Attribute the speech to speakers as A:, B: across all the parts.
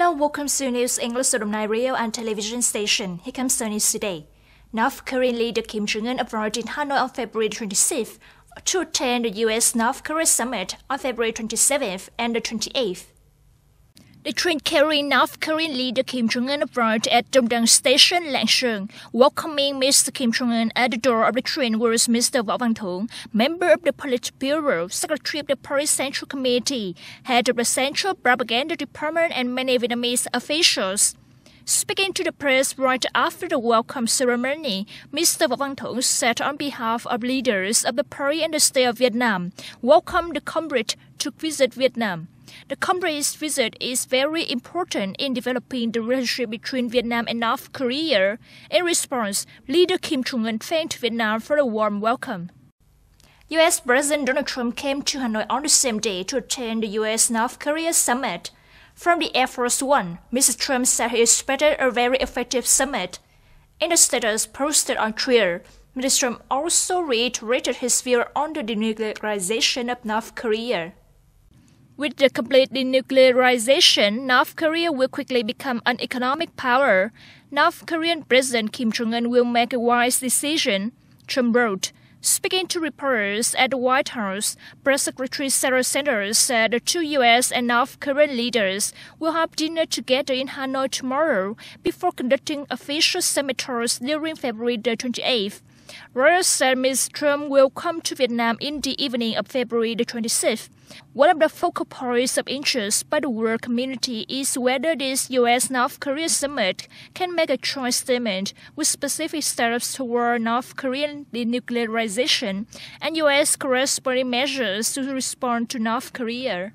A: Hello, welcome to News English Alumni Radio and Television Station. Here comes the news today. North Korean leader Kim Jong-un arrived in Hanoi on February 26th to attend the U.S.-North Korea summit on February 27th and the 28th. The train-carrying North Korean leader Kim Jong-un arrived at Dongdang Station, Langsheng. Welcoming Mr. Kim Jong-un at the door of the train was Mr. Võ Văn Thưởng, member of the Politburo, secretary of the Party Central Committee, head of the Central Propaganda Department, and many Vietnamese officials. Speaking to the press right after the welcome ceremony, Mr. Võ Văn Thưởng said on behalf of leaders of the party and the state of Vietnam, welcomed the comrade to visit Vietnam. The comrade's visit is very important in developing the relationship between Vietnam and North Korea. In response, leader Kim Jong-un thanked Vietnam for a warm welcome. U.S. President Donald Trump came to Hanoi on the same day to attend the U.S.-North Korea summit. From the Air Force One, Mr. Trump said he expected a very effective summit. In a status posted on Twitter, Mr. Trump also reiterated his view on the denuclearization of North Korea. With the complete denuclearization, North Korea will quickly become an economic power. North Korean President Kim Jong-un will make a wise decision, Trump wrote. Speaking to reporters at the White House, Press Secretary Sarah Sanders said the two U.S. and North Korean leaders will have dinner together in Hanoi tomorrow before conducting official summit tours during February the 28th. Reuters said Ms. Trump will come to Vietnam in the evening of February the 26th. One of the focal points of interest by the world community is whether this U.S.-North Korea summit can make a joint statement with specific steps toward North Korean denuclearization and U.S. corresponding measures to respond to North Korea.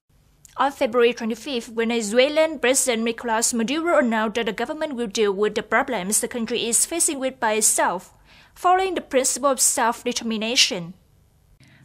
A: On February 25th, Venezuelan President Nicolas Maduro announced that the government will deal with the problems the country is facing with by itself, following the principle of self-determination.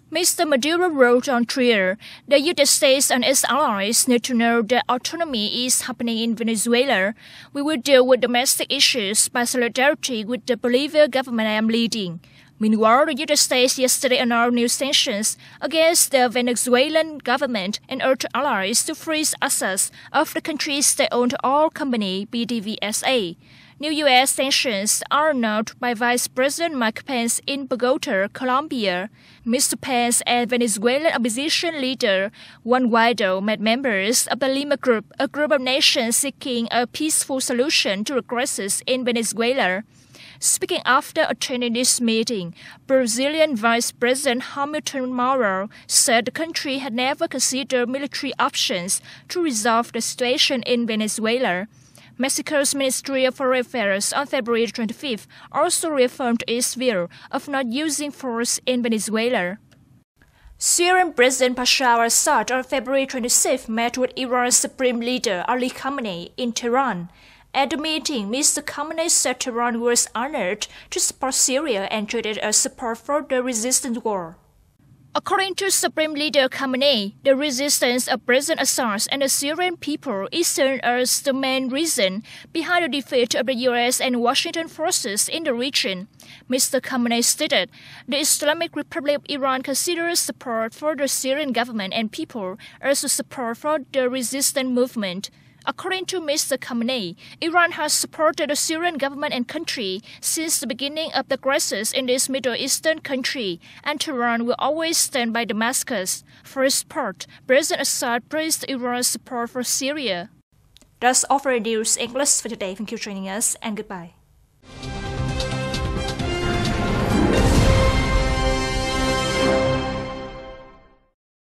A: Mr. Maduro wrote on Twitter, the United States and its allies need to know that autonomy is happening in Venezuela. We will deal with domestic issues by solidarity with the Bolivian government I am leading. Meanwhile, the United States yesterday announced new sanctions against the Venezuelan government and urged allies to freeze assets of the country's state-owned oil company, PDVSA. New U.S. sanctions are announced by Vice President Mike Pence in Bogota, Colombia. Mr. Pence and Venezuelan opposition leader Juan Guaido met members of the Lima Group, a group of nations seeking a peaceful solution to the crisis in Venezuela. Speaking after attending this meeting, Brazilian Vice President Hamilton Mourão said the country had never considered military options to resolve the situation in Venezuela. Mexico's Ministry of Foreign Affairs on February 25th also reaffirmed its view of not using force in Venezuela. Syrian President Bashar al-Assad on February 26th met with Iran's Supreme Leader Ali Khamenei in Tehran. At the meeting, Mr. Khamenei said Tehran was honored to support Syria and treated as support for the resistance war. According to Supreme Leader Khamenei, the resistance of President Assad and the Syrian people is seen as the main reason behind the defeat of the U.S. and Washington forces in the region. Mr. Khamenei stated, the Islamic Republic of Iran considers support for the Syrian government and people as a support for the resistance movement. According to Mr. Khamenei, Iran has supported the Syrian government and country since the beginning of the crisis in this Middle Eastern country, and Tehran will always stand by Damascus. For his part, President Assad praised Iran's support for Syria. That's all for News English for today. Thank you for joining us, and goodbye.